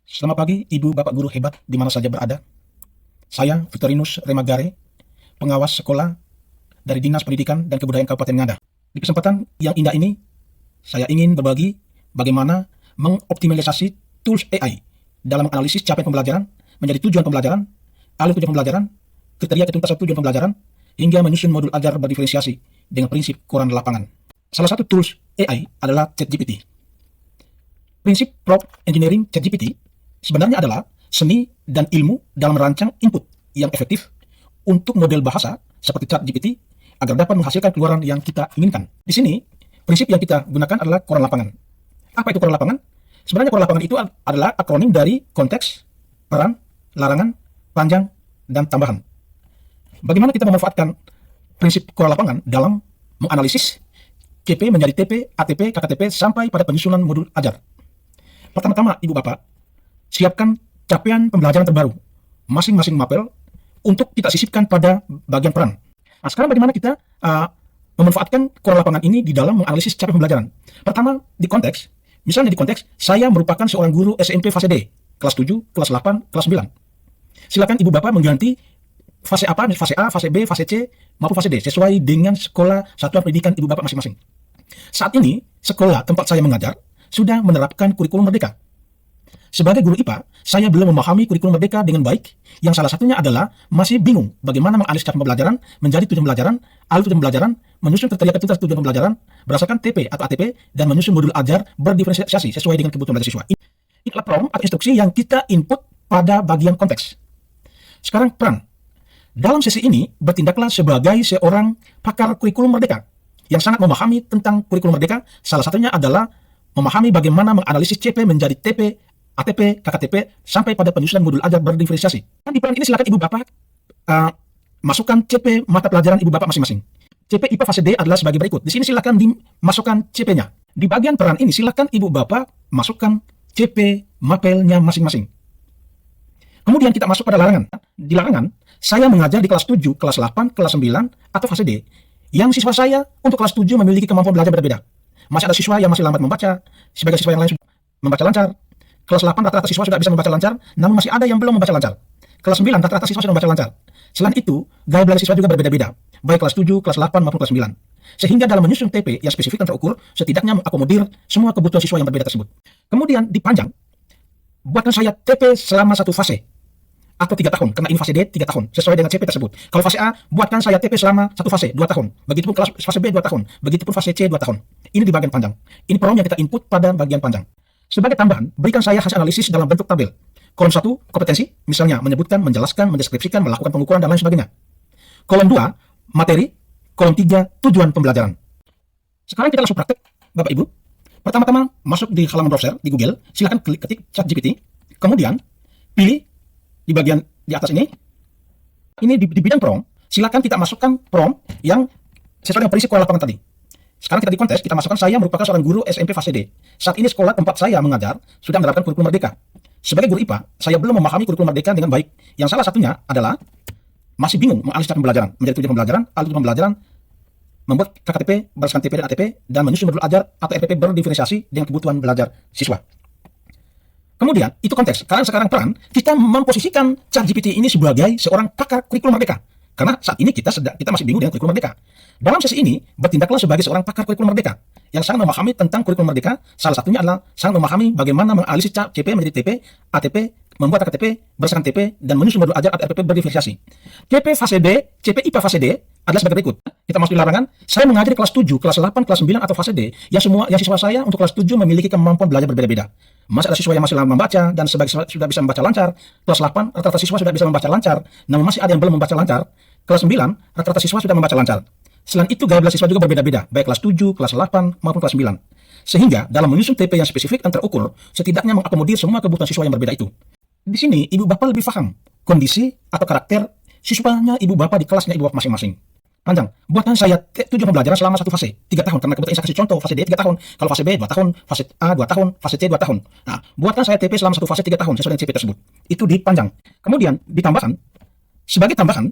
Selamat pagi, Ibu Bapak Guru hebat di mana saja berada. Saya Victorinus Remagare, pengawas sekolah dari Dinas Pendidikan dan Kebudayaan Kabupaten Ngada. Di kesempatan yang indah ini, saya ingin berbagi bagaimana mengoptimalisasi tools AI dalam menganalisis capaian pembelajaran menjadi tujuan pembelajaran, alur tujuan pembelajaran, kriteria ketuntasan tujuan pembelajaran, hingga menyusun modul ajar berdiferensiasi dengan prinsip koran lapangan. Salah satu tools AI adalah ChatGPT. Prinsip prompt engineering ChatGPT sebenarnya adalah seni dan ilmu dalam merancang input yang efektif untuk model bahasa seperti ChatGPT agar dapat menghasilkan keluaran yang kita inginkan. Di sini, prinsip yang kita gunakan adalah koran lapangan. Apa itu koran lapangan? Sebenarnya koran lapangan itu adalah akronim dari konteks, peran, larangan, panjang, dan tambahan. Bagaimana kita memanfaatkan prinsip koran lapangan dalam menganalisis CP menjadi TP, ATP, KKTP sampai pada penyusunan modul ajar? Pertama-tama, Ibu Bapak, siapkan capaian pembelajaran terbaru masing-masing mapel untuk kita sisipkan pada bagian peran. Nah, sekarang bagaimana kita memanfaatkan koran lapangan ini di dalam menganalisis capaian pembelajaran? Pertama, di konteks. Misalnya di konteks, saya merupakan seorang guru SMP fase D, kelas 7, kelas 8, kelas 9. Silakan Ibu Bapak mengganti fase apa, fase A, fase B, fase C, maupun fase D, sesuai dengan sekolah satuan pendidikan Ibu Bapak masing-masing. Saat ini, sekolah tempat saya mengajar sudah menerapkan kurikulum merdeka. Sebagai guru IPA, saya belum memahami kurikulum merdeka dengan baik, yang salah satunya adalah masih bingung bagaimana menganalisis capaian pembelajaran menjadi tujuan pembelajaran, alur tujuan pembelajaran, menyusun kriteria ketuntasan tujuan pembelajaran berdasarkan TP atau ATP, dan menyusun modul ajar berdiferensiasi sesuai dengan kebutuhan belajar siswa. Ini adalah prompt atau instruksi yang kita input pada bagian konteks. Sekarang peran. Dalam sesi ini, bertindaklah sebagai seorang pakar kurikulum merdeka yang sangat memahami tentang kurikulum merdeka. Salah satunya adalah memahami bagaimana menganalisis CP menjadi TP, ATP, KKTP, sampai pada penyusunan modul ajar berdiferensiasi. Dan di peran ini silakan Ibu Bapak masukkan CP mata pelajaran Ibu Bapak masing-masing. CP IPA fase D adalah sebagai berikut. Di sini silakan dimasukkan CP-nya. Di bagian peran ini silakan Ibu Bapak masukkan CP mapelnya masing-masing. Kemudian kita masuk pada larangan. Di larangan, saya mengajar di kelas 7, kelas 8, kelas 9, atau fase D. Yang siswa saya untuk kelas 7 memiliki kemampuan belajar berbeda. Masih ada siswa yang masih lambat membaca, sebagai siswa yang lain membaca lancar. Kelas 8 rata-rata siswa sudah bisa membaca lancar, namun masih ada yang belum membaca lancar. Kelas 9 rata-rata siswa sudah membaca lancar. Selain itu, gaya belajar siswa juga berbeda-beda, baik kelas 7, kelas 8 maupun kelas 9. Sehingga dalam menyusun TP yang spesifik dan terukur, setidaknya mengakomodir semua kebutuhan siswa yang berbeda tersebut. Kemudian dipanjang, buatkan saya TP selama satu fase, atau 3 tahun, karena ini fase D 3 tahun, sesuai dengan CP tersebut. Kalau fase A, buatkan saya TP selama satu fase, 2 tahun. Begitupun kelas fase B 2 tahun, begitupun fase C 2 tahun. Ini di bagian panjang. Ini prompt yang kita input pada bagian panjang. Sebagai tambahan, berikan saya hasil analisis dalam bentuk tabel. Kolom 1, kompetensi, misalnya menyebutkan, menjelaskan, mendeskripsikan, melakukan pengukuran, dan lain sebagainya. Kolom 2, materi. Kolom 3, tujuan pembelajaran. Sekarang kita langsung praktek, Bapak Ibu. Pertama-tama, masuk di halaman browser, di Google, silakan ketik ChatGPT. Kemudian, pilih di bagian di atas ini. Ini di bidang prompt, silakan kita masukkan prompt yang sesuai dengan prinsip koran lapangan tadi. Sekarang kita di konteks, kita masukkan saya merupakan seorang guru SMP fase D. Saat ini sekolah tempat saya mengajar sudah menerapkan kurikulum merdeka. Sebagai guru IPA, saya belum memahami kurikulum merdeka dengan baik. Yang salah satunya adalah masih bingung menganalisis capaian pembelajaran, menjadi tujuan pembelajaran, alur tujuan pembelajaran, membuat KKTP berdasarkan TP dan ATP, dan menyusun modul ajar atau RPP berdiferensiasi dengan kebutuhan belajar siswa. Kemudian, itu konteks. Sekarang peran, kita memposisikan ChatGPT ini sebagai seorang pakar kurikulum merdeka. Karena saat ini kita masih bingung dengan kurikulum merdeka. Dalam sesi ini, bertindaklah sebagai seorang pakar kurikulum merdeka yang sangat memahami tentang kurikulum merdeka. Salah satunya adalah sangat memahami bagaimana menganalisis CP menjadi TP, ATP, membuat KTP berdasarkan TP, dan menyusun modul ajar atau RPP berdiferensiasi. CP fase D, CP IPA fase D adalah sebagai berikut. Kita masuk di larangan. Saya mengajar di kelas 7, kelas 8, kelas 9, atau fase D yang siswa saya untuk kelas 7 memiliki kemampuan belajar berbeda-beda. Masih ada siswa yang masih lama membaca dan sebagai sudah bisa membaca lancar. Kelas 8 rata-rata siswa sudah bisa membaca lancar, namun masih ada yang belum membaca lancar. Kelas 9 rata-rata siswa sudah membaca lancar. Selain itu, gaya belajar siswa juga berbeda-beda, baik kelas 7, kelas 8 maupun kelas 9. Sehingga dalam menyusun TP yang spesifik dan terukur, setidaknya mengakomodir semua kebutuhan siswa yang berbeda itu. Di sini Ibu Bapak lebih paham kondisi atau karakter siswanya Ibu Bapak di kelasnya Ibu Bapak masing-masing. Panjang. Buatkan saya tujuan pembelajaran selama satu fase, 3 tahun. Karena kebetulan saya kasih contoh, fase D 3 tahun. Kalau fase B 2 tahun, fase A 2 tahun, fase C 2 tahun. Nah, buatkan saya TP selama satu fase 3 tahun sesuai dengan CP tersebut. Itu dipanjang. Kemudian ditambahkan, sebagai tambahan,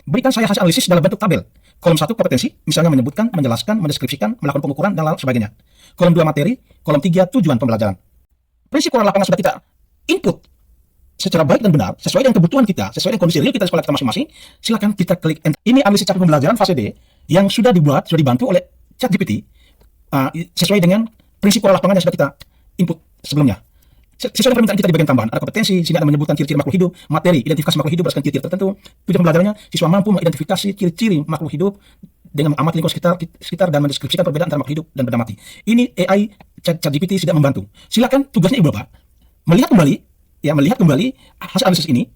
berikan saya hasil analisis dalam bentuk tabel. Kolom 1 kompetensi, misalnya menyebutkan, menjelaskan, mendeskripsikan, melakukan pengukuran, dan lain sebagainya. Kolom 2 materi, kolom 3 tujuan pembelajaran. prinsip koran lapangan sudah kita input secara baik dan benar, sesuai dengan kebutuhan kita, sesuai dengan kondisi real kita di sekolah kita masing-masing, silakan kita klik enter. Ini analisis capaian pembelajaran fase D yang sudah dibuat, sudah dibantu oleh ChatGPT sesuai dengan prinsip koran lapangan yang sudah kita input sebelumnya. Sesuai dengan permintaan kita di bagian tambahan, ada kompetensi, sini ada menyebutkan ciri-ciri makhluk hidup, materi, identifikasi makhluk hidup berdasarkan ciri-ciri tertentu. Tujuan pembelajarannya, siswa mampu mengidentifikasi ciri-ciri makhluk hidup dengan mengamati lingkungan sekitar dan mendeskripsikan perbedaan antara makhluk hidup dan benda mati. Ini AI ChatGPT sudah membantu. Silakan tugasnya Ibu Bapak melihat kembali hasil analisis ini.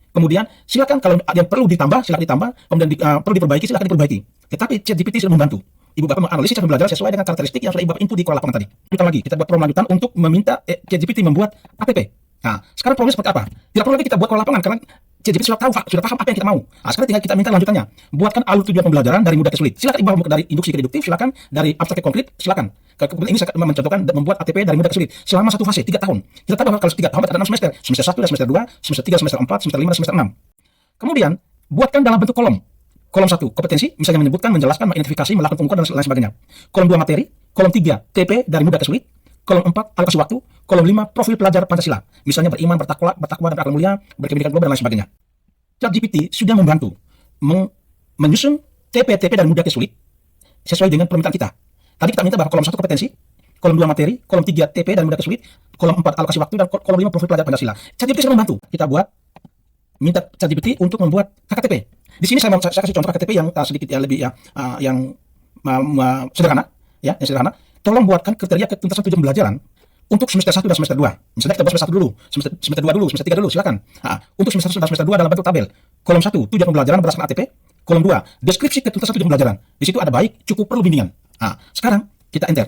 Kemudian silakan kalau ada yang perlu ditambah, silakan ditambah. Kemudian perlu diperbaiki, silakan diperbaiki. Tetapi ChatGPT sudah membantu Ibu Bapak menganalisis cara belajar sesuai dengan karakteristik yang sudah Ibu Bapak input di koran lapangan tadi. Kita lagi, kita buat program lanjutan untuk meminta ChatGPT membuat APP. Nah, sekarang problemnya seperti apa? Tidak perlu lagi kita buat koran lapangan karena ChatGPT sudah paham apa yang kita mau. Nah, sekarang tinggal kita minta lanjutannya. Buatkan alur tujuan pembelajaran dari mudah ke sulit. Silakan Ibu Bapak dari induksi ke deduktif, silakan dari abstrak ke konkret, silakan. Kemudian ini saya mencontohkan membuat ATP dari mudah ke sulit selama satu fase 3 tahun. Kita tahu bahwa kalau 3 tahun ada 6 semester, semester 1 dan semester 2, semester 3, semester 4, semester 5 dan semester 6. Kemudian buatkan dalam bentuk kolom. Kolom 1 kompetensi, misalnya menyebutkan, menjelaskan, mengidentifikasi, melakukan pengukuran dan lain sebagainya. Kolom 2 materi, kolom 3 TP dari mudah ke sulit, kolom 4 alokasi waktu, kolom 5 profil pelajar Pancasila, misalnya beriman, bertakwa dan berakhlak mulia, berkependidikan global dan lain sebagainya. ChatGPT sudah membantu menyusun TP dari mudah ke sulit sesuai dengan permintaan kita. Tadi kita minta bahwa kolom 1 kompetensi, kolom 2 materi, kolom 3 TP dari mudah ke sulit, kolom 4 alokasi waktu, dan kolom 5 profil pelajar Pancasila. ChatGPT sudah membantu. Kita minta ChatGPT untuk membuat KKTP. Di sini saya kasih contoh KTP yang sedikit lebih sederhana, yang sederhana. Tolong buatkan kriteria ketuntasan tujuan pembelajaran untuk semester 1 dan semester 2. Misalnya kita buat semester 1 dulu, semester 2 dulu, semester 3 dulu, silakan. Untuk semester 1 dan semester 2 dalam bentuk tabel. Kolom 1 tujuan pembelajaran berdasarkan ATP, kolom 2 deskripsi ketuntasan tujuan pembelajaran. Di situ ada baik, cukup, perlu bimbingan. Sekarang kita enter.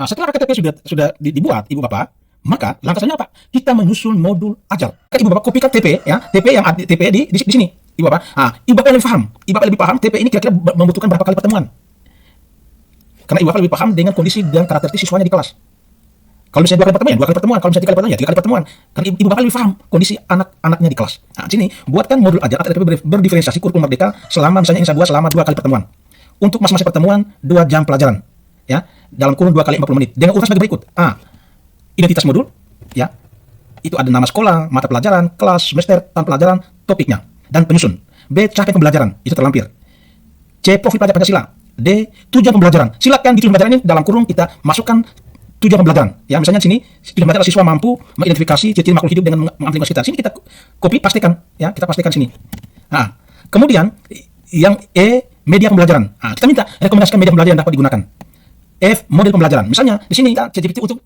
Setelah KTP sudah dibuat, Ibu Bapak, maka langkah selanjutnya apa? Kita menyusun modul ajar. Ibu Bapak kopikan TP, ya, TP yang TP di sini, Ibu Bapak. Ibu Bapak lebih paham. Ibu Bapak lebih paham TP ini kira-kira membutuhkan berapa kali pertemuan. Karena Ibu Bapak lebih paham dengan kondisi dan karakteristik siswanya di kelas. Kalau misalnya 2 kali pertemuan, 2 kali pertemuan. Kalau misalnya 3 kali pertemuan, ya 3 kali pertemuan. Karena Ibu Bapak lebih paham kondisi anak-anaknya di kelas. Sini buatkan modul ajar atau TP berdiferensiasi kurikulum merdeka selama misalnya ini saya buat selama 2 kali pertemuan. Untuk masing-masing pertemuan 2 jam pelajaran. Ya, dalam kurun 2 kali 40 menit. Dengan urutan sebagai berikut. Identitas modul, ya, itu ada nama sekolah, mata pelajaran, kelas, semester, tahun pelajaran, topiknya, dan penyusun. B. Capaian pembelajaran, itu terlampir. C. Profil pelajar Pancasila. D. Tujuan pembelajaran. Silakan di tujuan pembelajaran ini dalam kurung kita masukkan tujuan pembelajaran. Ya, misalnya sini tujuan pembelajaran siswa mampu mengidentifikasi ciri-ciri makhluk hidup dengan mengamati lingkungan sekitar. Sini kita copy pastikan, ya, kita pastikan sini. Kemudian yang E. Media pembelajaran. Kita minta rekomendasikan media pembelajaran yang dapat digunakan. F. Model pembelajaran. Misalnya di sini kita ChatGPT untuk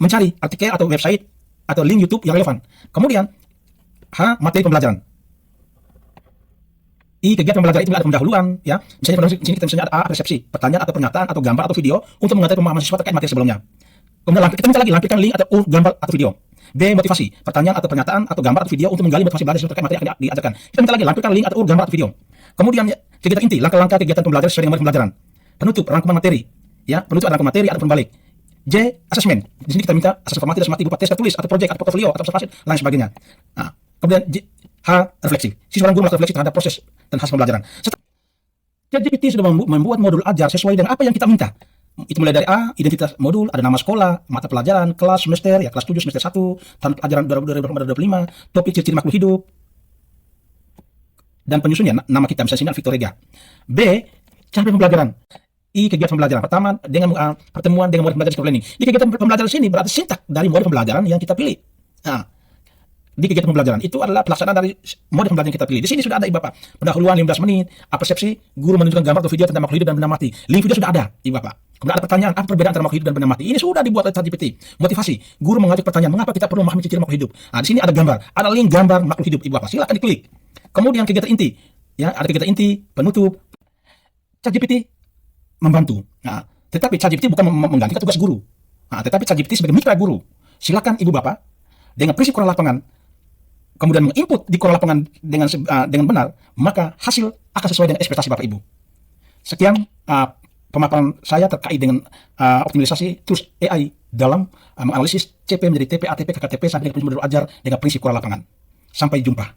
mencari artikel atau website atau link YouTube yang relevan. Kemudian H. Materi pembelajaran. I. Kegiatan pembelajaran itu ada pendahuluan, ya. Misalnya di sini kita misalnya ada A. Persepsi, pertanyaan atau pernyataan atau gambar atau video untuk mengetahui pemahaman siswa terkait materi sebelumnya. Kemudian kita minta lagi lampirkan link atau gambar atau video. B. Motivasi, pertanyaan atau pernyataan atau gambar atau video untuk menggali motivasi belajar terkait materi yang diajarkan. Kita minta lagi lampirkan link atau gambar atau video. Kemudian kegiatan inti, langkah-langkah kegiatan pembelajaran sesuai dengan materi pembelajaran. Penutup, rangkuman materi. Ya, penutup ada materi atau pembalik. J. Asesmen. Di sini kita minta asesmen formatif dan berupa tes tertulis atau proyek atau portfolio atau observasi lain sebagainya. Kemudian H. Refleksi. Siswa dan guru melakukan refleksi terhadap proses dan hasil pembelajaran. ChatGPT sudah membuat modul ajar sesuai dengan apa yang kita minta. Itu mulai dari A, identitas modul, ada nama sekolah, mata pelajaran, kelas, semester, ya kelas 7, semester 1, tahun pelajaran 2025, topik ciri-ciri makhluk hidup, dan penyusunnya nama kita misalnya sini Victor Rega. B. Capaian pembelajaran. I. Kegiatan pembelajaran. Pertama dengan pertemuan dengan model pembelajaran planning. Di kegiatan pembelajaran sini berarti sintak dari model pembelajaran yang kita pilih. Di kegiatan pembelajaran itu adalah pelaksanaan dari model pembelajaran yang kita pilih. Di sini sudah ada Ibu Bapak. Pendahuluan 15 menit, persepsi, guru menunjukkan gambar atau video tentang makhluk hidup dan benda mati. Link video sudah ada, Ibu Bapak. Kemudian ada pertanyaan, apa perbedaan antara makhluk hidup dan benda mati? Ini sudah dibuat oleh ChatGPT. Motivasi, guru mengajak pertanyaan, mengapa kita perlu memahami ciri-ciri makhluk hidup? Di sini ada gambar, ada link gambar makhluk hidup, Ibu Bapak. Silakan diklik. Kemudian kegiatan inti, ya, ada kegiatan inti, penutup. ChatGPT membantu. Tetapi ChatGPT bukan menggantikan tugas guru. Tetapi ChatGPT sebagai mitra guru. Silakan Ibu Bapak dengan prinsip koran lapangan, kemudian menginput di koran lapangan dengan benar, maka hasil akan sesuai dengan ekspektasi Bapak Ibu. Sekian pemaparan saya terkait dengan optimalisasi tools AI dalam menganalisis CP menjadi TP, ATP, KKTP sampai dengan prinsip modul ajar dengan prinsip koran lapangan. Sampai jumpa.